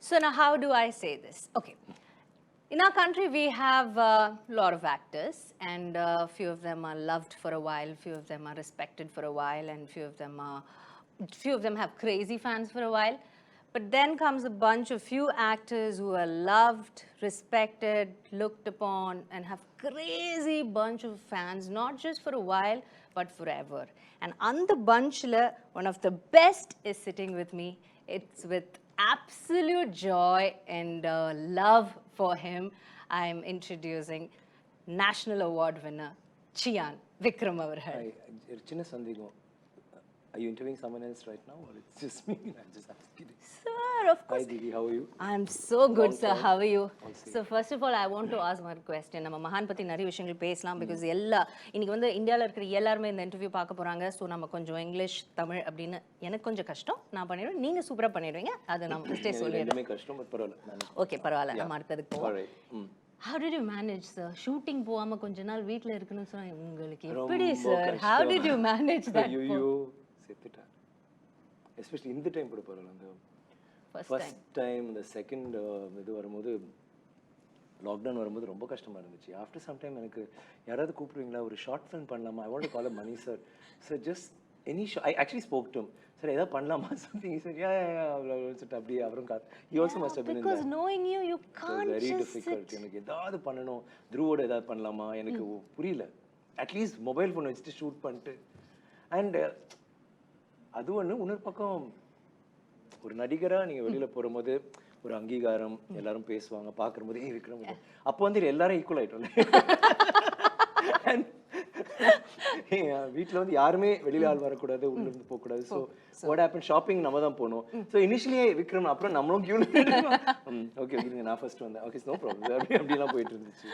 So now how do I say this? Okay. In our country, we have a lot of actors, and few of them are loved for a while, few of them are respected for a while, and few of them have crazy fans for a while. But then comes a bunch of few actors who are loved, respected, looked upon, and have crazy bunch of fans, not just for a while, but forever. And on the bunch, one of the best is sitting with me. It's with absolute joy and love for him, I'm introducing National Award winner, Chiyaan, Vikram avargal. Are you interviewing someone else right now, or it's just me? I'm just asking. Sir, of course. Hi, Didi, how are you? I'm so good, sir. How are you? So first of all, I want to ask one question. நம்ம மகான் பத்தி நிறைய விஷயங்கள் பேசலாம் because இன்னைக்கு வந்து இந்தியால இருக்கிற எல்லாரும் இந்த இன்டர்வியூ பார்க்க போறாங்க. சோ நம்ம கொஞ்சம் இங்கிலீஷ் தமிழ் அப்படினு எனக்கு கொஞ்சம் கஷ்டம். நான் பண்ணிடுவேன். நீங்க சூப்பரா பண்ணிடுவீங்க. அது நான் ஃபர்ஸ்டே சொல்லிடுறேன். எல்லாமே கஷ்டம் பட் பரவாயில்லை. ஓகே பரவாயில்லை. நம்ம அடுத்ததுக்கு போவோம். How did you manage, sir? Shooting போகாம கொஞ்ச நாள் வீட்ல இருக்கணும் சொன்னா உங்களுக்கு எப்படி sir? How did you manage that? செத்துட்டா. Especially இந்த டைம் கூட பரவாயில்லை. ஃபர்ஸ்ட் டைம் இந்த செகண்ட் இது வரும்போது லாக்டவுன் வரும்போது ரொம்ப கஷ்டமாக இருந்துச்சு. ஆஃப்டர் சம் டைம் எனக்கு யாராவது கூப்பிடுவீங்களா ஒரு ஷார்ட் ஃபிலிம் பண்ணலாமா? I want to call Mani sir. Sir just any I actually spoke to sir ஏதாவது பண்ணலாமா சம்திங் சார் சொல்லிட்டு அப்படியே அவரும் he also must have been in because knowing you can't very just difficult. sit. எனக்கு ஏதாவது பண்ணணும், த்ரூவோட ஏதாவது பண்ணலாமா எனக்கு புரியல. அட்லீஸ்ட் மொபைல் ஃபோன் வச்சுட்டு ஷூட் பண்ணிட்டு அண்ட் அது ஒன்று இன்னொரு பக்கம் ஒரு நடிகராக நீங்கள் வெளியில் போகும்போது ஒரு அங்கீகாரம் எல்லாரும் பேசுவாங்க பார்க்கும்போது விக்ரம் அப்போ வந்து எல்லாரும் ஈக்குவல் ஆகிட்டோம். வீட்டில் வந்து யாருமே வெளியில் ஆள் வரக்கூடாது, உள்ள இருந்து போகக்கூடாது. ஸோ வாட் ஹேப்பன் ஷாப்பிங் நம்ம தான் போகணும். ஸோ இனிஷியலியே விக்ரம் அப்புறம் நம்மளும் கியூ ஓகே இருங்க நான் ஃபர்ஸ்ட் வந்தேன் ஓகே நோ ப்ராப்ளம் அப்படிலாம் போயிட்டு இருந்துச்சு.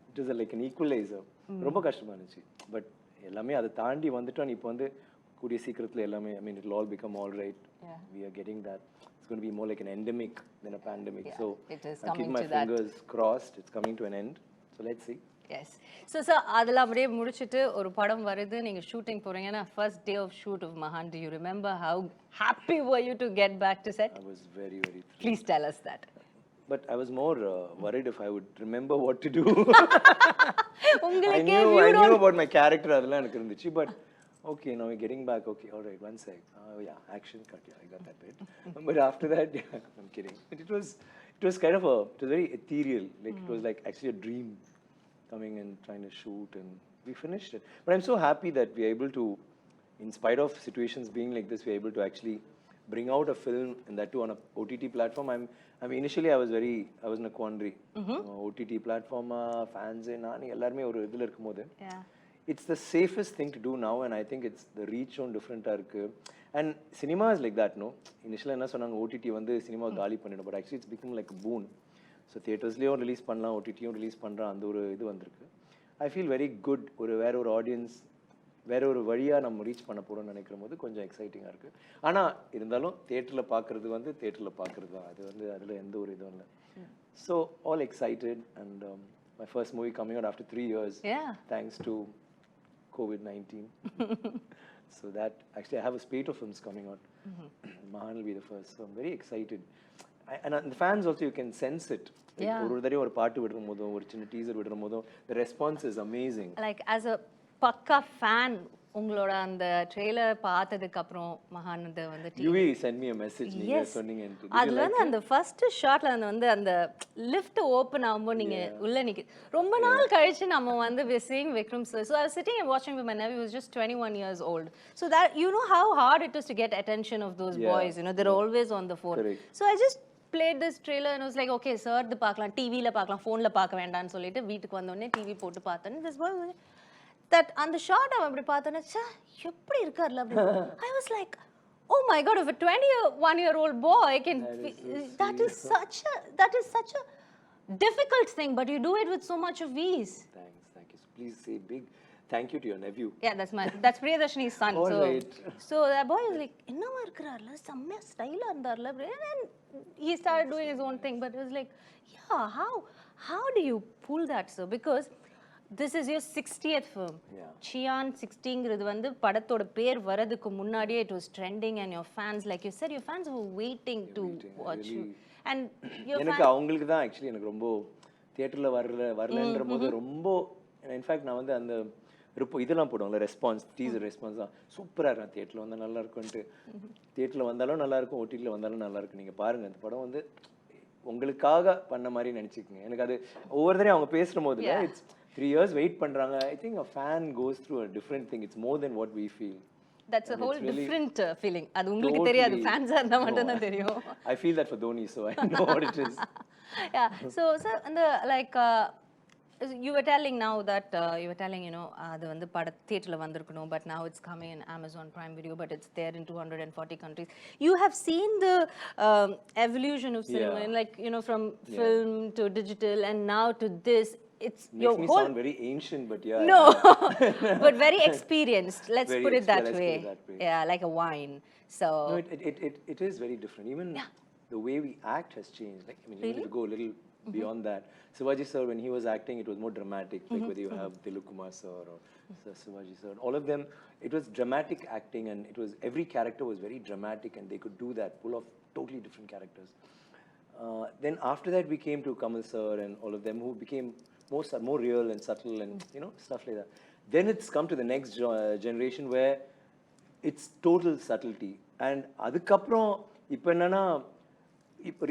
It is like an equaliser. ரொம்ப கஷ்டமாக இருந்துச்சு. பட் எல்லாமே அதை தாண்டி வந்துட்டோம். இப்போ வந்து கூடிய சீக்கிரத்தில் எல்லாமே I mean it will all become all right. We are getting that. It's going to be more like an endemic than a pandemic. So I keep my fingers crossed. It's coming to an end. So let's see. Yes. So sir, அதெல்லாம் அப்படியே முடிச்சிட்டு ஒரு படம் வருது, நீங்க shooting போறீங்கன்னா first day of shoot of Mahaan, do you remember how happy were you to get back to set? I was very thrilled. Please tell us that. But I was more worried if I would remember what to do. I knew about my character அதெல்லாம் எனக்கு இருந்துச்சு. But okay, now we're getting back. Okay, all right, one sec. Oh yeah, action cut. Yeah, I got that bit. But after that, yeah, I'm kidding. It was kind of it was very ethereal. Like it was like actually a dream coming and trying to shoot, and we finished it. But I'm so happy that we're able to, in spite of situations being like this, we're able to actually bring out a film and that too on a OTT platform. I mean, initially I was in a quandary. OTT platform, fans, nani, எல்லாருமே ஒரு இதுல இருக்கும்போது. Yeah. It's the safest thing to do now, and I think it's the reach on different irukku. And cinema is like that, no? Initially enna sonanga OTT vandu cinema gaali pannidum, but actually it's become like a boon. So theaters leyum release pannalam, OTT yum release pandra and oru idu vandirukku. I feel very good. Vera or audience vera oru valiya nam reach panna porom nenikkuம்போது கொஞ்சம் எக்ஸைட்டிங்கா இருக்கு. ஆனா இருந்தாலும் தியேட்டர்ல பார்க்கிறது வந்து தியேட்டர்ல பார்க்கிறது தான். அது வந்து அதுல எந்த ஒரு இதுவும் இல்ல. So all excited, and my first movie coming out after 3 years. Yeah. Thanks to COVID-19. So that actually I have a spate of films coming out. Mahaan will be the first. So I'm very excited. And the fans also, you can sense it. ஒரு தடவை ஒரு பாட்டு விடுறம்போதும் ஒரு சின்ன teaser விடுறம்போதும் the response is amazing. Like as a பக்கா fan, உங்களோட அந்த trailer பார்த்ததுக்கு அப்புறம் மகானந்த வந்து UV send me a message நீங்க சொன்னீங்க. அதுல வந்து அந்த ஃபர்ஸ்ட் ஷாட்ல வந்து அந்த லிஃப்ட் ஓபன் ஆகும்போது நீங்க உள்ள நிக்க ரொம்ப நாள் கழிச்சு நம்ம வந்து we seeing Vikram sir. So I was sitting and watching with my nephew, who was just 21 years old. So that you know how hard it is to get attention of those boys, you know, they're always on the phone. Correct. So I just played this trailer and I was like, okay sir, இது பார்க்கலாம், டிவில பார்க்கலாம், ஃபோன்ல பார்க்க வேண்டாம்னு சொல்லிட்டு வீட்டுக்கு வந்த உடனே டிவி போட்டு பார்த்தேன். This boy that அந்த ஷாட் அவன் அப்படி பார்த்தேன்னா எப்படி இருக்கார்ல அப்படி I was like, oh my god, if a 21-year-old boy can that is such a difficult thing, but you do it with so much of ease. Thank you. Please say big thank you to your nephew. Yeah, that's Priyadashini's son. All right. So that boy was like, என்னமா இருக்கறார்ல, செம்ம ஸ்டைலா இருந்தார்ல, and he started doing his own thing. But it was like, yeah, how do you pull that, sir? Because this is your 60th film. Chiyaan 60ங்கிறது வந்து படத்தோட பேர் வரதுக்கு முன்னாடியே it was trending, and your fans, like you said, your fans were waiting to watch you. And your எனக்கு அவங்களுக்கு தான் actually எனக்கு ரொம்ப தியேட்டர்ல வரலன்ற போது ரொம்ப இன்ஃபேக்ட் நான் வந்து அந்த இதெல்லாம் போடுவாங்கல்ல ரெஸ்பான்ஸ் டீசர் ரெஸ்பான்ஸ் தான் சூப்பராக இருக்கும் தியேட்டரில் வந்தால் நல்லா இருக்கும்ன்ட்டு தியேட்டரில் வந்தாலும் நல்லா இருக்கும் ஓடிடியில் வந்தாலும் நல்லா இருக்கும் நீங்கள் பாருங்கள் அந்த படம் வந்து உங்களுக்காக பண்ண மாதிரி நினச்சிக்கோங்க எனக்கு அது ஒவ்வொரு தடையும் அவங்க பேசுகிற போது இட்ஸ் 3 years வெயிட் பண்ணுறாங்க I think a fan goes through a different thing it's more than what we feel That's a whole different feeling. அது உங்களுக்கு தெரியாது ஃபேன்ஸா இருந்தா மட்டும் தான் தெரியும். I feel that for Dhoni, so I know what it is. Yeah. So sir, and the like you were telling now that you were telling அது வந்து பட தியேட்டர்ல வந்திருக்கணும் but now it's coming in Amazon Prime Video but it's there in 240 countries. You have seen the evolution of cinema in like from film to digital and now to this. It's Makes your me whole sound very ancient, but yeah. No, but very experienced. Let's Very put it that let's way. put it that way. Yeah, like a wine. So No, it is very different. Even the way we act has changed. Like I mean, even if you go a little beyond that, Shivaji sir, when he was acting, it was more dramatic. Like whether you have Dilip Kumar sir or Shivaji sir, all of them, it was dramatic acting, and it was every character was very dramatic, and they could do that, pull off totally different characters. Then after that, we came to Kamal sir and all of them who became more real and subtle and stuff like that. Then it's come to the next generation where it's total subtlety. And அதுக்கப்புறம் இப்போ என்னன்னா இப்போ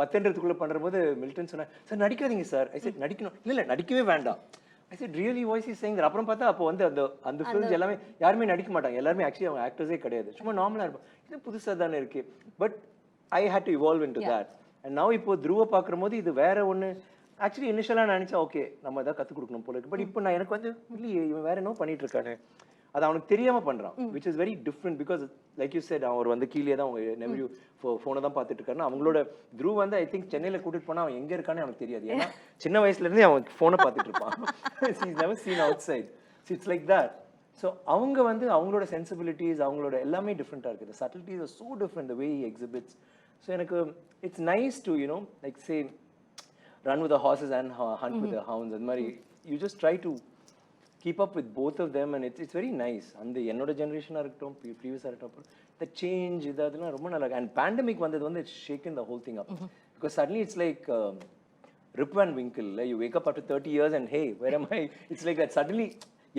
பத்தெண்டுக்குள்ளே பண்ணுறபோது Milton சொன்னார் sir நடிக்காதீங்க sir I sir நடிக்கணும் இல்லை நடிக்கவே வேண்டாம் I sir really voice is saying அப்புறம் பார்த்தா அப்போ வந்து அந்த ஃபிலிம்ஸ் எல்லாமே யாருமே நடிக்க மாட்டாங்க எல்லாருமே ஆக்சுவலி அவங்க ஆக்டர்ஸே கிடையாது சும்மா நார்மலாக இருப்பாங்க இது புதுசாக தானே இருக்குது but I hate to evolve into that and now இப்போ துருவ பார்க்குற போது இது வேற ஒன்று ஆக்சுவலி இனிஷியலாக நான் நினச்சா ஓகே நம்ம எதாவது கற்றுக் கொடுக்கணும் போல இருக்கு பட் இப்போ நான் எனக்கு வந்து இல்லையே இவன் வேற என்ன பண்ணிட்டு இருக்கானே அது அவனுக்கு தெரியாமல் பண்ணுறான் which is very different because like you said அவர் வந்து கீழே தான் அவங்க நெவரியூ ஃபோனை தான் பார்த்துட்டு இருக்காருன்னா அவங்களோட த்ரூவ் வந்து ஐ திங்க் சென்னையில் கூட்டிட்டு போனால் அவன் எங்கே இருக்கானே அவனுக்கு தெரியாது ஏன்னா சின்ன வயசுலேருந்தே அவன் ஃபோனை பார்த்துட்டு இருப்பான் is never seen outside it's like that so அவங்க வந்து அவங்களோட சென்சிபிலிட்டிஸ் அவங்களோட எல்லாமே டிஃப்ரெண்ட்டாக இருக்குது subtleties are so different the way he exhibits so எனக்கு it's nice to like say run with the horses and hunt with the hounds and mari you just try to keep up with both of them and it's very nice and ennoda generation iruktom previous iruktom the change idadella romba nalla and pandemic vandadhu vandu it's shaken the whole thing up because suddenly it's like Rip Van Winkle you wake up after 30 years and hey where am I it's like that suddenly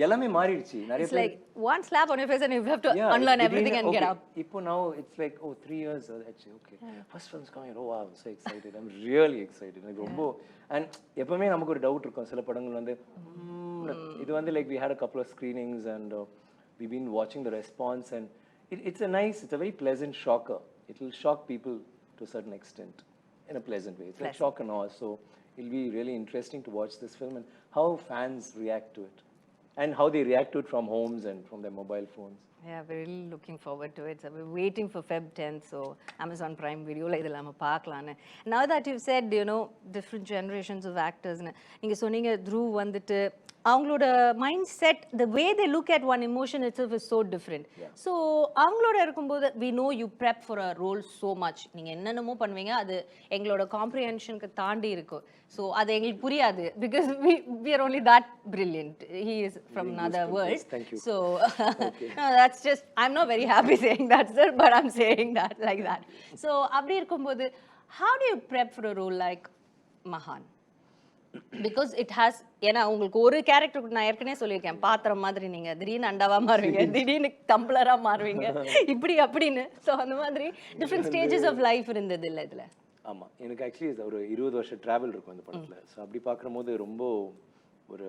எல்லாமே மாறிடுச்சு நிறைய it's like one slap on your face and you have to unlearn everything and get up இப்போ now it's like 3 years actually okay first film's coming oh wow I'm so excited I'm really excited like ரொம்ப and எப்பவுமே நமக்கு ஒரு doubt இருக்கும் சில படங்கள் வந்து இது வந்து like we had a couple of screenings and we've been watching the response and it's a very pleasant shocker it will shock people to a certain extent in a pleasant way it's like shock and awe so it'll be really interesting to watch this film and how fans react to it and how they react to it from homes and from their mobile phones. Yeah, we're really looking forward to it. So we're waiting for Feb 10th, so Amazon Prime Video la idella paakalaanu. Now that you've said, different generations of actors, நீங்க சொன்னீங்க Dhruv வந்துட்டு அவங்களோட mindset the way they look at one emotion it's is so different so அவங்களோட இருக்கும்போது we know you prep for a role so much நீங்கள் என்னென்னமோ பண்ணுவீங்க அது எங்களோட காம்ப்ரிஹென்ஷனுக்கு தாண்டி இருக்கும் ஸோ அது எங்களுக்கு புரியாது because we are only that brilliant he is from other world so that's just I am not very happy saying that sir but I'm saying that like that so அப்படி இருக்கும்போது how do you prep for a role like Mahaan because it has ஏன்னா உங்களுக்கு ஒரு character நான் ஏற்கனவே சொல்லியிருக்கேன் பாத்திரம் மாதிரி நீங்க திடீர்னு அண்டாவா மாறுவீங்க திடீர்னு டம்ளரா மாறுவீங்க இப்படி அப்படின்னு ஸோ அந்த மாதிரி டிஃப்ரெண்ட் ஸ்டேஜஸ் ஆஃப் லைஃப் இருந்தது இல்லை இதுல ஆமாம் எனக்கு ஆக்சுவலி ஒரு 20 வருஷம் ட்ராவல் இருக்கும் அந்த படத்தில் ஸோ அப்படி பார்க்கும்போது ரொம்ப ஒரு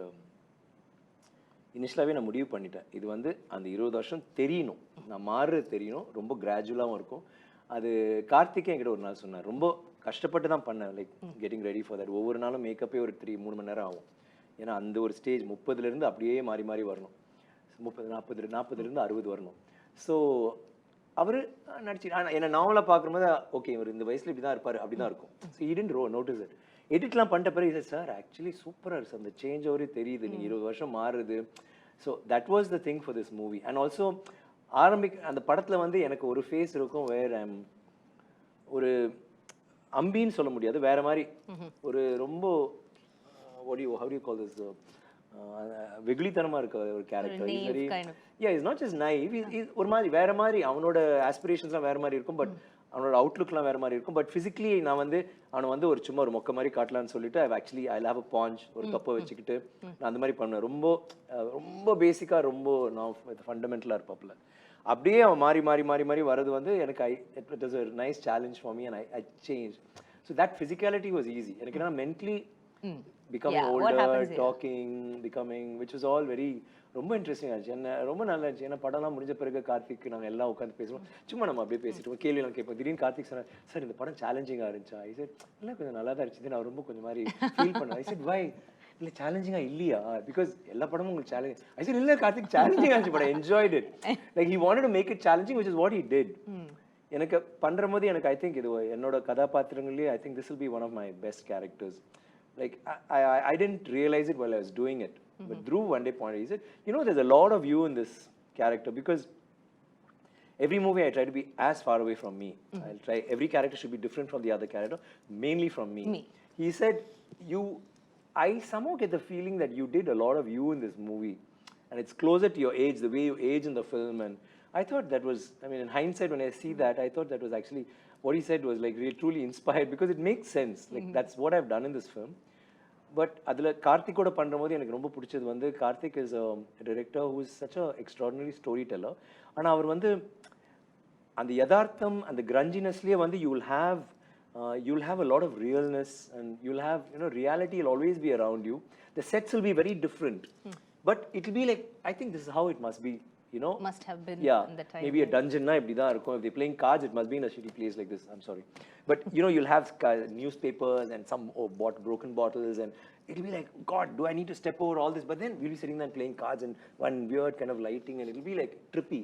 இனிஷியலாகவே நான் முடிவு பண்ணிட்டேன் இது வந்து அந்த 20 வருஷம் தெரியணும் நான் மாறுறது தெரியணும் ரொம்ப கிராஜுவலாகவும் இருக்கும் அது கார்த்திகே என்கிட்ட ஒரு நாள் சொன்னார் ரொம்ப கஷ்டப்பட்டு தான் பண்ணேன் like getting ready for that ஒவ்வொரு நாளும் மேக்கப்பே ஒரு 3 மணி நேரம் ஆகும் ஏன்னா அந்த ஒரு ஸ்டேஜ் 30லேருந்து அப்படியே மாறி மாறி வரணும் 40லேருந்து 60 வரணும் ஸோ அவர் நடிச்சு என்னை நாவலாக பார்க்கும்போது ஓகே இவர் இந்த வயசில் இப்படி தான் இருப்பார் அப்படி தான் இருக்கும் ஸோ இடன் நோட்டீஸ் இட் எடிட்லாம் பண்ணிட்ட பிறகு சார் ஆக்சுவலி சூப்பராக இருக்குது அந்த சேஞ்ச் அவரே தெரியுது நீங்கள் 20 வருஷம் மாறுது so that was the thing for this movie and also அந்த படத்தில் வந்து எனக்கு ஒரு ஃபேஸ் இருக்கும் வேர் ஐம் ஒரு அம்பின்னு சொல்ல முடியாது வேற மாதிரி ஒரு ரொம்ப how do you call this வெகுளித்தனமா இருக்க ஒரு character is not just naive ஒரு மாதிரி வேற மாதிரி அவனோட ஆஸ்பிரேஷன்ஸ்லாம் வேற மாதிரி இருக்கும் பட் அவனோட அவுட்லுக்லாம் வேறு மாதிரி இருக்கும். பட் ஃபிசிக்கலி நான் வந்து அவனை வந்து ஒரு சும்மா ஒரு மொக்க மாதிரி காட்டலான்னு சொல்லிட்டு ஐ ஹாவ் அ பாஞ்ச் ஒரு கப்பை வச்சுக்கிட்டு நான் அந்த மாதிரி பண்ணுவேன். ரொம்ப ரொம்ப பேசிக்காக ரொம்ப நான் ஃபண்டமெண்டலாக இருப்பாப்புல. அப்படியே அவன் மாறி மாறி மாறி மாறி வரது வந்து எனக்கு it was a nice challenge for me and I changed. So that physicality was easy. எனக்கு என்ன mentally becoming older, talking, becoming, which was all very ரொம்ப இன்ட்ரெஸ்டிங் ஆச்சு. என்ன ரொம்ப நல்லா இருந்துச்சு. ஏன்னா படம்லாம் முடிஞ்ச பிறகு கார்த்திக் நாங்கள் எல்லாம் உட்காந்து பேசுவோம். சும்மா நம்ம அப்படியே பேசிட்டு கேள்வியெல்லாம் கேட்போம். திடீர்னு கார்த்திக் சொன்னார், சார் இந்த படம் சேலஞ்சிங்காக இருந்துச்சா? ஐ செட் இல்லை கொஞ்சம் நல்லா தான் இருந்துச்சு. நான் ரொம்ப கொஞ்சம் மாதிரி ஃபீல் பண்ணேன். ஐ செட் வை இல்லை சேலஞ்சிங்காக இல்லையா? பிகாஸ் எல்லா படமும் உங்களுக்கு சேலஞ்ச். ஐ செட் இல்லை கார்த்திக் சேலஞ்சிங்காக இருந்துச்சு, but I enjoyed it. Like he wanted to make it challenging, which is what he did. எனக்கு பண்ணுற போது எனக்கு ஐ திங்க் இது என்னோட கதாபாத்திரங்களே I think this will be one of my best characters. Like I didn't realize it while I was doing it. But Dhruv one day pointed, he said, you know, there's a lot of you in this character because every movie I try to be as far away from me. I'll try, every character should be different from the other character, mainly from me. He said, I somehow get the feeling that you did a lot of you in this movie. And it's closer to your age, the way you age in the film. And I thought that was, I mean, in hindsight, when I see that, I thought that was actually, what he said was like really truly inspired because it makes sense. Like that's what I've done in this film. But அதில் கார்த்திக்கோட பண்ணுற போது எனக்கு ரொம்ப பிடிச்சது வந்து Karthik is a director who is such a extraordinary storyteller. ஆனால் அவர் வந்து அந்த யதார்த்தம் அந்த கிரஞ்சினஸ்லேயே வந்து you will have a lot of realness and you will have reality will always be around you. The sets will be very different but it will be like I think this is how it must be. You know, must have been in the time. Maybe a dungeon na ibdi da irukum. If they're playing cards, it must be in a shitty place like this. I'm sorry, but you know, you'll have newspapers and some broken bottles, and it'll be like, God, do I need to step over all this? But then we'll be sitting there playing cards and one weird kind of lighting, and it'll be like trippy.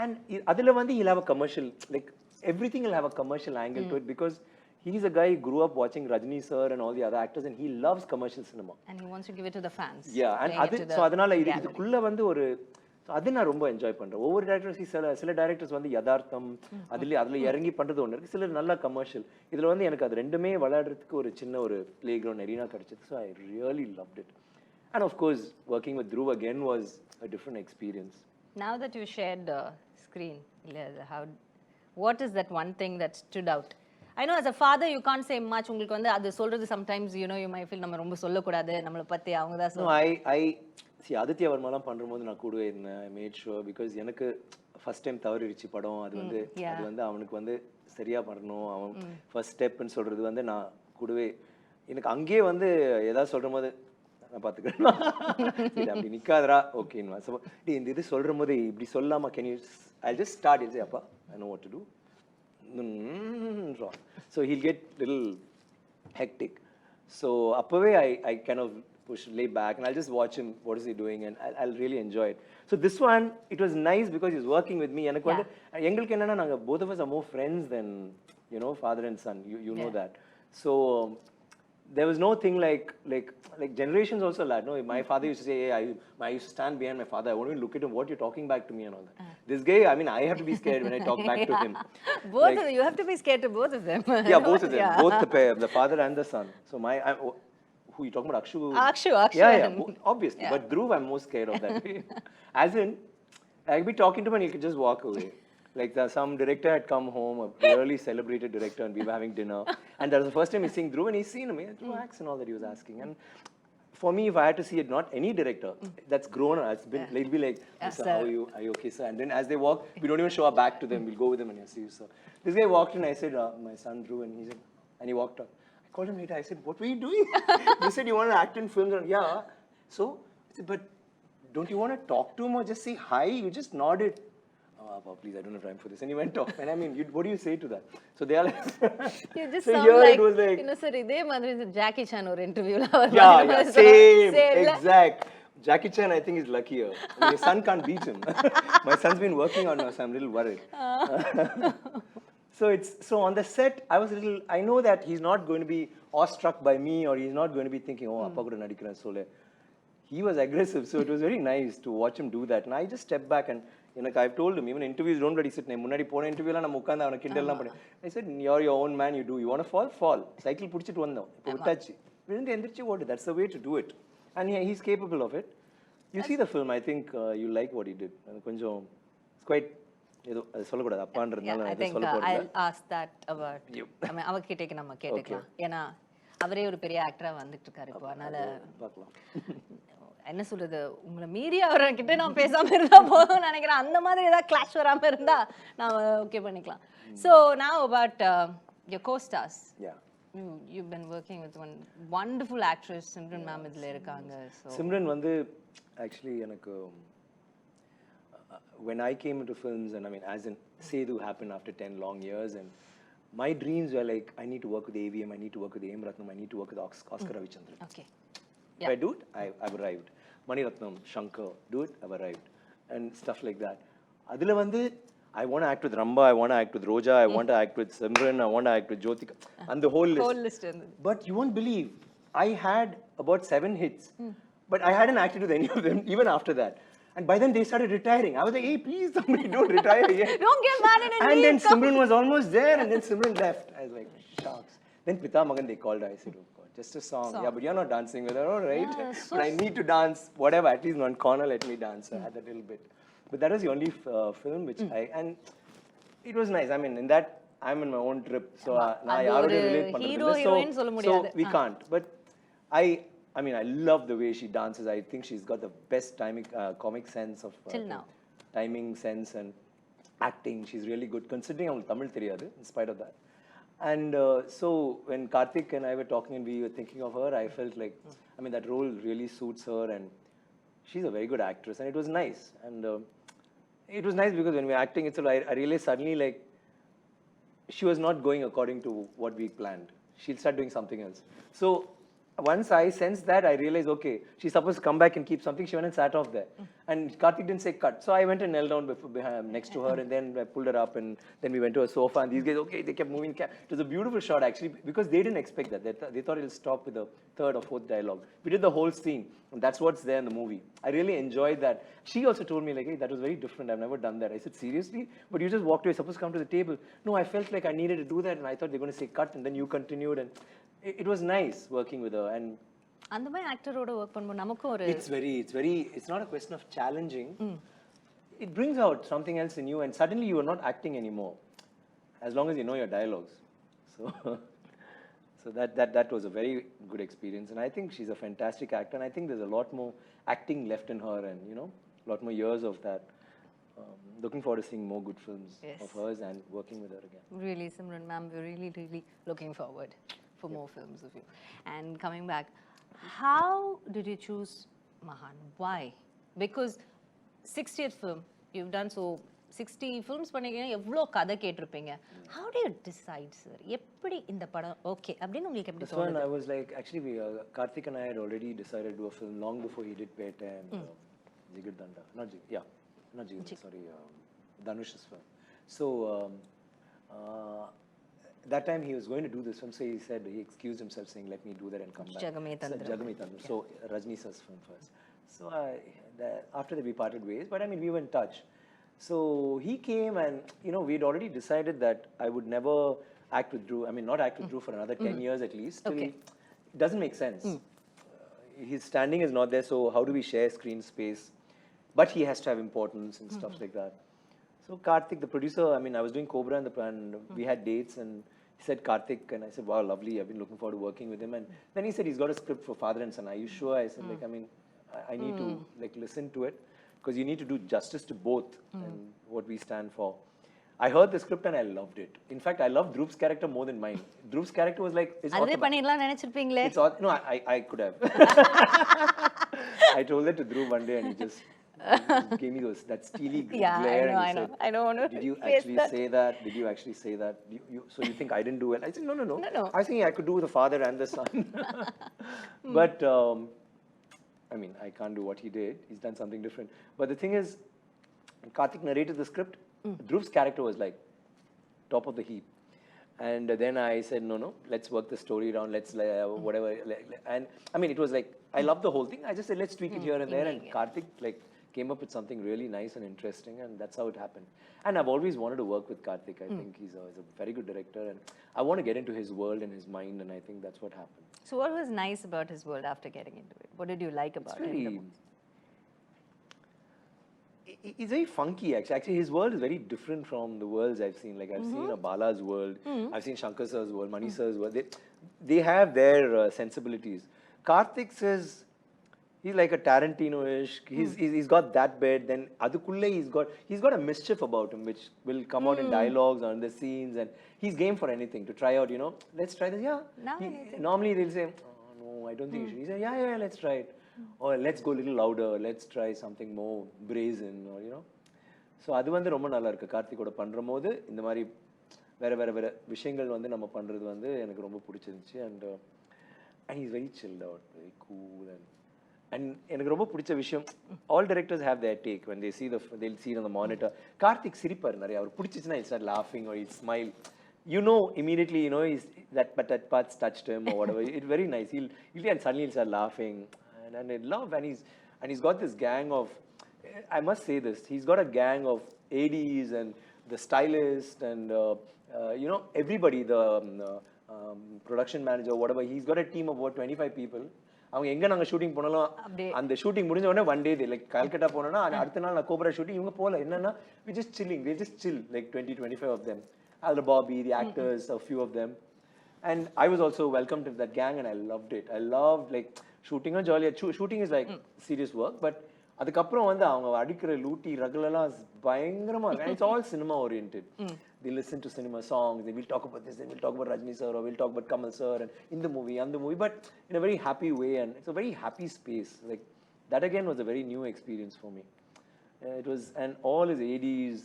And adila vandi he'll have a commercial, like everything will have a commercial angle to it because he's a guy who grew up watching Rajini sir and all the other actors, and he loves commercial cinema. And he wants to give it to the fans. Yeah, and so adanala idukulla vandu oru அது நான் ரொம்ப enjoy பண்ணுறேன். ஒவ்வொரு directors சில directors வந்து யதார்த்தம் அதில் இறங்கி பண்ணுறது ஒன்று இருக்குது, சிலர் நல்லா கமர்ஷியல். இதில் வந்து எனக்கு அது ரெண்டுமே விளையாடுறதுக்கு ஒரு சின்ன ஒரு பிளே கிரவுண்ட் எரீனா கிடச்சிது. So I really loved it. And half course working with Dhruv again was a different experience. Now that you shared screen, what is that one thing that stood out? I know as a father you can't say much. உங்களுக்கு வந்து அது சொல்றது sometimes you know you might feel நம்ம ரொம்ப சொல்லக்கூடாது, நம்மளை பற்றி அவங்க தான் சொல்லுவாங்க. ஆதித்யா வர்மாலாம் பண்ணும்போது நான் கூடவே இருந்தேன். ஐ மேட் ஷுவர் பிகாஸ் எனக்கு ஃபர்ஸ்ட் டைம் தவறிடுச்சு படம். அது வந்து அவனுக்கு வந்து சரியா பண்ணணும், அவன் ஃபர்ஸ்ட் ஸ்டெப்னு சொல்றது வந்து நான் கூடவே எனக்கு அங்கேயே வந்து ஏதாவது சொல்ற போது நான் பார்த்துக்கிறேன் அப்படி நிற்காதரா ஓகேன்னு. ஸோ இந்த இது சொல்ற போது இப்படி சொல்லாமா can you I just start it அப்பா I know what to do. So he'll get little hectic. So அப்போவே I can off lay back and I'll just watch him, what is he doing, and I'll really enjoy it. So this one, it was nice because he's working with me. எனக்கு வந்து எங்களுக்கு என்னன்னா நாங்க both of us are more friends than you know father and son, you know that. So there was no thing like generations also like no my father used to say, hey, I used to stand behind my father, I won't even look at him, what you're talking back to me and all that. This guy, I mean, I have to be scared when I talk back to him. Both of you have to be scared to both of them. Yeah, both of them, both the pair, the father and the son. So who you talking about? Akshu. Yeah, obviously. But Dhruv, I'm most scared of that. As in, I'd be talking to him and he could just walk away. Like some director had come home, a really celebrated director, and we were having dinner. And that was the first time he's seeing Dhruv, and he's seen him. Dhruv acts and all that he was asking. And for me, if I had to see it, not any director that's grown, it's been, it'll be like, sir, how are you? Are you okay, sir? And then as they walk, we don't even show our back to them. We'll go with them and see you, sir. This guy walked in, I said, my son Dhruv, and he said, and he walked up. Called him later. I said, what were you doing? They said you want to act in films. Yeah. So I said, but don't you want to talk to him or just say hi? You just nodded. Oh, please, I don't have time for this. And he went off. And I mean, what do you say to that? So they are like, you just so sound here like, it was like, you know, sir, இதே மாதிரி Jackie Chan or interview. Yeah, same, exact. Jackie Chan, I think, is luckier. I mean, his son can't beat him. My son's been working on us. I'm a little worried. So on the set, I know that he's not going to be awestruck by me, or he's not going to be thinking, oh, appa kuda nadikran sole. He was aggressive, so it was very nice to watch him do that. And I just stepped back and I've told him, even interviews don't bloody sit. Munadi pona interview la na mukanda avana kindle la panni. I said, you're your own man, you do. You want to fall. Cycle pudichittu vandom. Ipo vittachi. Vilundu endirchi odu. That's the way to do it. And he's capable of it. You see the film, I think you like what he did. It's quite ஏதோ அது சொல்லக்கூடாது அப்பான்றதுனால I நான் எதுவும் think சொல்ல போறதில்ல. I'll ask that about I mean அவகிட்டே நம்ம கேட்டுக்கலாம் ஏன்னா அவரே ஒரு பெரிய ஆக்டரா வந்துட்டு இருக்காரு இப்போ அதனால பார்க்கலாம். என்ன சொல்றது உங்களை மீறி அவர்கிட்ட நான் பேசாம இருந்தா போதும் நினைக்கிறேன் அந்த மாதிரி ஏதாவது கிளாஷ் வராம இருந்தா நான் ஓகே பண்ணிக்கலாம். So now about your co-stars. Yeah. You've been working with one wonderful actress Simran ma'am இதுல இருக்காங்க. So Simran வந்து actually எனக்கு when I came into films and I mean as in Sedu happened after 10 long years and my dreams were like I need to work with AVM, I need to work with AM Ratnam, I need to work with Oscar Ravichandran. okay. If I do it, I've arrived. Mani Ratnam, Shankar, do it, I've arrived. And stuff like that. Adila vandu I want to act with Ramba, I want to act with Roja, I want to act with Simran, I want to act with Jyotika, and the whole list. But you won't believe, I had about 7 hits, but I hadn't acted with any of them even after that. And by then they started retiring. I was like, hey, please somebody don't retire yet. Don't get mad at me. And then Simran was almost there, and then Simran left. I was like, shucks. Then Pita Magan they called her. I said, oh God, just a song. Yeah, but you're not dancing with her, all right? Yeah, but I need to dance, whatever. At least one corner, let me dance. So I had that little bit. But that was the only film which and it was nice. I mean, in that I'm in my own trip, so I already relate பண்றது. So we can't. But I mean, I love the way she dances. I think she's got the best timing, comic sense of till now. Timing sense and acting. She's really good. Considering I'm Tamil theriyadu, in spite of that. And so when Karthik and I were talking and we were thinking of her, I felt like, I mean, that role really suits her and she's a very good actress. And it was nice. And it was nice because when we were acting, I realized suddenly like she was not going according to what we planned. She'll start doing something else. So once I sensed that, I realized, okay, she's supposed to come back and keep something. She went and sat off there. And Karthik didn't say cut. So I went and knelt down behind, next to her, and then I pulled her up, and then we went to a sofa, and these guys, okay, they kept moving. It was a beautiful shot, actually, because they didn't expect that. They thought it'll stop with the third or fourth dialogue. We did the whole scene, and that's what's there in the movie. I really enjoyed that. She also told me, like, hey, that was very different. I've never done that. I said, seriously? But you just walked away, supposed to come to the table. No, I felt like I needed to do that, and I thought they were going to say cut, and then you continued, and it was nice working with her. And அந்த மாதிரி ஆக்டரோட work பண்ணும்போது நமக்கு ஒரு it's not a question of challenging. It brings out something else in you and suddenly you are not acting anymore as long as you know your dialogues. So that was a very good experience and I think she's a fantastic actor and I think there's a lot more acting left in her and you know a lot more years of that. Looking forward to seeing more good films of hers and working with her again. Really, Simran ma'am, we're really looking forward for more films of you. And coming back, how did you choose Mahaan? Why? Because 60th film, you've done so 60 films பண்ணிருக்கீங்க எவ்வளோ கதை கேட்டிருப்பீங்க. How do you decide, sir? எப்படி இந்த படம் okay அப்படின்னு உங்களுக்கு எப்படி தோணுது? This one I was like actually Karthik and I had already decided to do a film long before he did Pete and Jigir Danda. Not Jigir, sorry, Dhanush's film. So that time he was going to do this film, so he said, he excused himself saying, let me do that and come back. Jagame Tandra. So Rajni sir's film first. So after that we parted ways, but I mean we were in touch. So he came and, you know, we'd already decided that I would never act with Dhruv, I mean not act with Dhruv for another 10 years at least. Okay. It doesn't make sense. His standing is not there, so how do we share screen space? But he has to have importance and stuff like that. So Karthik, the producer, I mean, I was doing Cobra and we had dates and he said Karthik and I said, wow, lovely, I've been looking forward to working with him. And then he said, he's got a script for Father and Son. Are you sure? I said, like, I mean, I need to like listen to it because you need to do justice to both and what we stand for. I heard the script and I loved it. In fact, I loved Dhruv's character more than mine. Dhruv's character was like, it's no, I could have. I told that to Dhruv one day and he just gave me that steely glare and he said, I don't want to did you actually say that? Did you actually say that? So you think I didn't do it? I said, no. I think I could do the father and the son. But, I mean, I can't do what he did. He's done something different. But the thing is, Karthik narrated the script. Dhruv's character was like top of the heap. And then I said, no, let's work the story around, let's whatever. And I mean, it was like, I love the whole thing. I just said, let's tweak it here and there. And Karthik like came up with something really nice and interesting. And that's how it happened. And I've always wanted to work with Karthik. I think he's a very good director. And I want to get into his world and his mind. And I think that's what happened. So what was nice about his world after getting into it? What did you like about it? He's very funky actually. Actually, his world is very different from the worlds I've seen. Like I've seen a Bala's world, I've seen Shankar Sir's world, Mani Sir's world. They have their sensibilities. Karthik's is, he's like a Tarantino-ish. He's got that bit. Then adukulle he's got a mischief about him, which will come out in dialogues or in the scenes, and he's game for anything to try out. You know, let's try this. Yeah. Normally they'll say, oh, no, I don't think you should. He said, yeah, let's try it. Or let's go a little louder. Let's try something more brazen, or you know. So அது வந்து ரொம்ப நல்லா இருக்கு. கார்த்திகோட பண்றபோது இந்த மாதிரி வேற விஷயங்கள் வந்து நம்ம பண்றது வந்து எனக்கு ரொம்ப பிடிச்சிருந்துச்சு. And he's very chilled out, very cool, and எனக்கு ரொம்ப பிடிச்ச விஷயம், all directors have their take when they'll see it on the monitor. Karthik சிரிப்பார் நிறைய. அவர் பிடிச்சிச்சுனா he'll start laughing or he'll smile. You know immediately, you know, that part's touched him or whatever. It's very nice. He'll and suddenly he'll start laughing, and I love, and he's got this gang of, I must say this, he's got a gang of ADs and the stylist and you know, everybody, the production manager, whatever. He's got a team of about 25 people. அவங்க எங்க நாங்க shooting போனாலும் அந்த shooting முடிஞ்ச உடனே one day like Calcutta போனோம்னா அடுத்த நாள் நான் கோபரா ஷூட்டிங், இவங்க போல என்னன்னா we just chilling, they just chill like 20-25 of them. Al Bobby, the actors, a few of them, and I was also welcomed to that gang and I loved it. I loved like shooting on jolly. Shooting is like serious work, but அதுக்கப்புறம் வந்து அவங்க அடிக்கிற லூட்டி ரகுலெல்லாம் பயங்கரமா இருக்கு. And it's all cinema oriented. They listen to cinema songs, they will talk about this, they will talk about Rajni sir, or we'll talk about Kamal sir, and in the movie, but in a very happy way, and it's a very happy space. Like that again was a very new experience for me. It was, and all his ADs,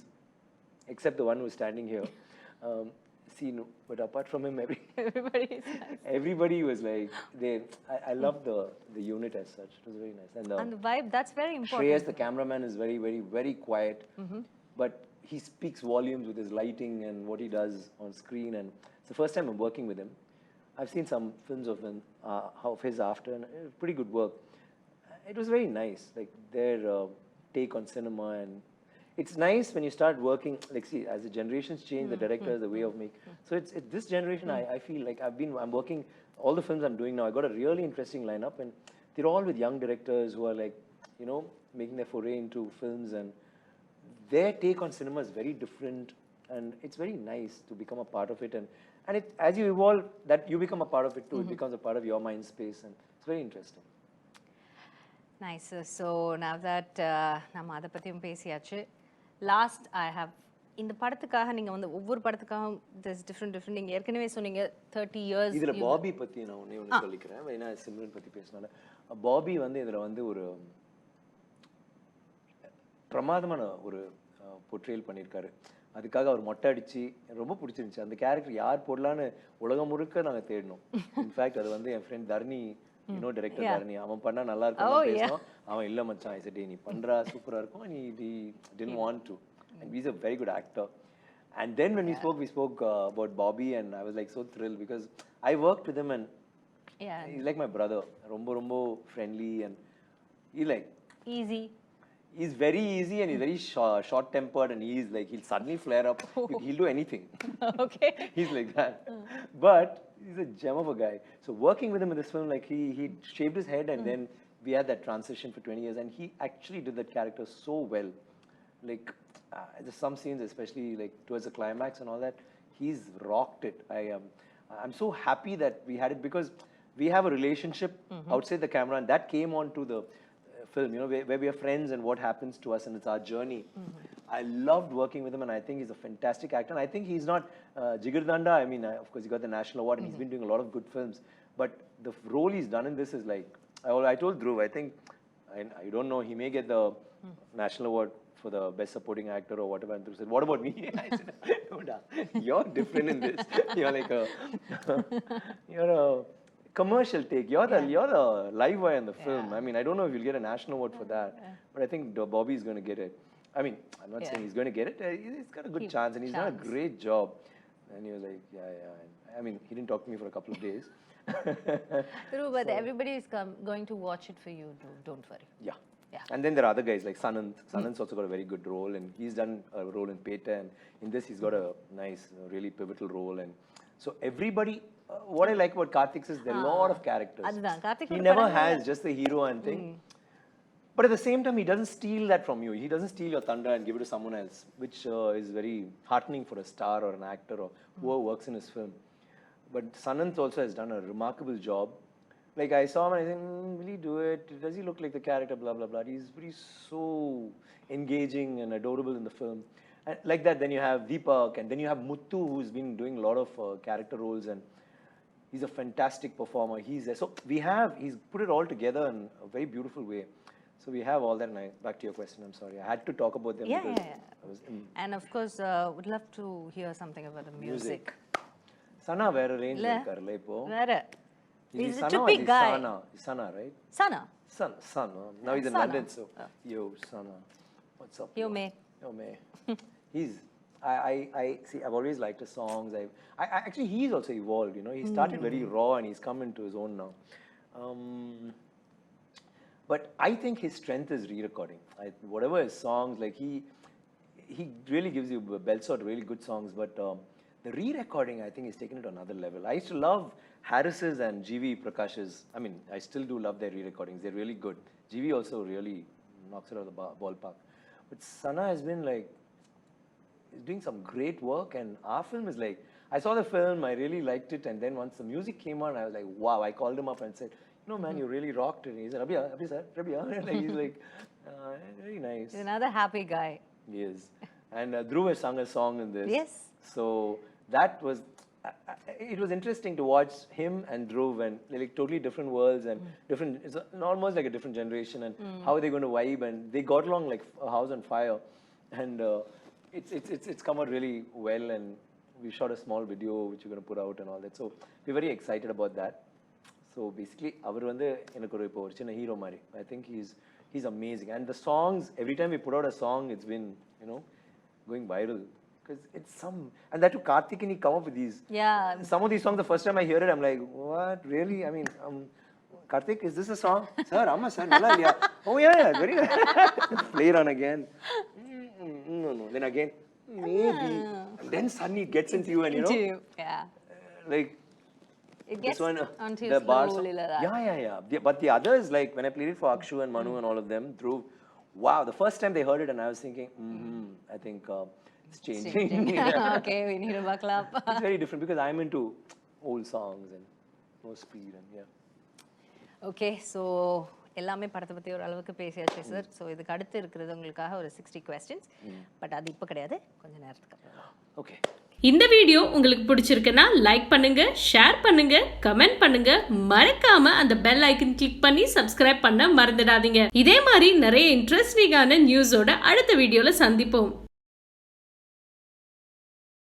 except the one who was standing here, no, but apart from him, everybody was like, I love the unit as such. It was very nice. And the vibe, that's very important. Shreyas, the cameraman, is very, very, very quiet, but he speaks volumes with his lighting and what he does on screen. And it's the first time I'm working with him. I've seen some films of his after, and pretty good work. It was very nice, like their take on cinema, and it's nice when you start working, like see, as the generations change, the directors, the way of making. So it's this generation, I feel like I'm working, all the films I'm doing now, I got a really interesting lineup, and they're all with young directors who are like, you know, making their foray into films, and their take on cinema is very different, and it's very nice to become a part of it, and it, as you evolve, that you become a part of it too. It becomes a part of your mind space, and it's very interesting. Nice. So now that நம்ம அதை பற்றியும் பேசியாச்சு, last I have இந்த படத்துக்காக நீங்கள் வந்து ஒவ்வொரு படத்துக்காகவும் this different நீங்கள் ஏற்கனவே சொன்னீங்க 30 years. இதில் பாபி பற்றி நான் ஒன்று சொல்லிக்கிறேன். ஏன்னா சிம்ரன் பற்றி பேசினால பாபி வந்து இதில் வந்து ஒரு பிரமாதமான ஒரு போர்ட்ரேல் பண்ணியிருக்காரு. அதுக்காக அவர் மொட்டை அடிச்சு ரொம்ப பிடிச்சிருந்துச்சு. அந்த கேரக்டர் யார் போடலான்னு உலகம் முழுக்க நாங்கள் தேடினோம். இன்ஃபேக்ட் அது வந்து என் ஃப்ரெண்ட் தர்ணி, இன்னொரு டைரக்டர் தர்ணி, அவன் பண்ணா நல்லா இருக்கும் பேசணும். அவன் இல்லை மச்சான், ஐ செட் நீ பண்றா சூப்பரா இருக்கும், நீ didn't want to, and he's a very good actor. And then when we spoke about Bobby, and I was like so thrilled because I worked with him, and he's like my brother. ரொம்ப friendly, and he like easy. He's very easy, and he's very short tempered, and he'll suddenly flare up. He'll do anything. Okay. He's like that. But he's a gem of a guy. So working with him in this film, like he shaved his head, and then we had that transition for 20 years, and he actually did that character so well. Like there's some scenes, especially like towards the climax and all that, he's rocked it. I'm so happy that we had it, because we have a relationship outside the camera, and that came on to the film, you know, where we are friends and what happens to us, and it's our journey. I loved working with him, and I think he's a fantastic actor. And I think he's not Jigardanda. I mean, of course, he got the national award, and he's been doing a lot of good films. But the role he's done in this is like, I told Dhruv, I think, I don't know, he may get the national award for the best supporting actor or whatever. And Dhruv said, what about me? I said, no, you're different in this. You're like you're a commercial take. You're the live wire in the film. I mean, I don't know if you'll get a national award for that, but I think Bobby is going to get it. I mean, I'm not saying he's going to get it. He's got a good chance, and he's done a great job. And he was like, yeah. I mean, he didn't talk to me for a couple of days. True, but everybody is going to watch it for you. Don't worry. Yeah. And then there are other guys like Sanand. Sanand's also got a very good role, and he's done a role in Peta, and in this he's got a nice, really pivotal role. And so everybody, what I like about Karthik is there are a lot of characters. He never has just the hero and thing. But at the same time, he doesn't steal that from you. He doesn't steal your thunder and give it to someone else, which is very heartening for a star or an actor or whoever works in his film. But Sananth also has done a remarkable job. Like I saw him and I said, will he do it? Does he look like the character? Blah, blah, blah. He's so engaging and adorable in the film. And like that, then you have Deepak, and then you have Muthu, who's been doing a lot of character roles, and he's a fantastic performer. He's there. So he's put it all together in a very beautiful way. So we have all that. And back to your question, I'm sorry. I had to talk about them. I was And of course, would love to hear something about the music. Sana vera range irukkarla ipo. Vera. He's a trippy guy. Sana, right? Sana. Son. Now he's in Sana. London, so yo, Sana. What's up? Yo, me. He's I see. I've always liked his songs. I actually he's also evolved. You know, he started very raw and he's come into his own now. But I think his strength is re-recording. Whatever his songs, like he really gives you belts out really good songs. But the re-recording, I think, is taken it to another level. I used to love Harris's and GV Prakash's. I mean, I still do love their re-recordings. They're really good. GV also really knocks it out of the ballpark. But Sana has been like, he's doing some great work, and our film is like, I saw the film, I really liked it, and then once the music came on, I was like, wow. I called him up and said, you know, man, you really rocked it. He said, Abhi sir, and he's like, very nice. He's another happy guy. He is. And Dhruv has sung a song in this. Yes. So that was, it was interesting to watch him and Dhruv, and they're like totally different worlds and different, it's almost like a different generation, and how are they going to vibe, and they got along like a house on fire. And it's come out really well, and we shot a small video which we're going to put out and all that. So we're very excited about that. So basically, அவர் வந்து எனக்கு ஒரு இப்போ ஒரு சின்ன hero மாதிரி. I think he's amazing, and the songs, every time we put out a song, it's been, you know, going viral, because it's some, and that too Karthik and he come up with these. Yeah. Some of these songs, the first time I hear it, I'm like, what, really? I mean, Karthik, is this a song? Sir, amma sir, nalla liya. Oh yeah, very good. Play it on again. No. Then again, maybe. And then suddenly it gets into you, and you know, yeah, like. It gets onto you the slowly like that. Yeah. But the others, like when I played it for Akshu and Manu and all of them, Dhruv, wow, the first time they heard it, and I was thinking, I think it's changing. Okay, we need to buckle up. It's very different because I'm into old songs and no speed, and yeah. Okay, so எல்லாமே படத்தை பற்றி ஒரு அளவுக்கு பேசியாச்சு sir. So இதுக்கு அடுத்து இருக்கிறது உங்களுக்காக ஒரு 60 questions, பட் அது இப்போ கிடையாது, கொஞ்சம் நேரத்துக்கு அப்புறம். ஓகே. இந்த வீடியோ உங்களுக்கு பிடிச்சிருக்குன்னா லைக் பண்ணுங்க, ஷேர் பண்ணுங்க, கமெண்ட் பண்ணுங்க, மறக்காம அந்த பெல் ஐக்கன் கிளிக் பண்ணி சப்ஸ்கிரைப் பண்ண மறந்துடாதீங்க. இதே மாதிரி நிறைய இன்ட்ரெஸ்டிங்கான நியூஸோட அடுத்த வீடியோல சந்திப்போம்.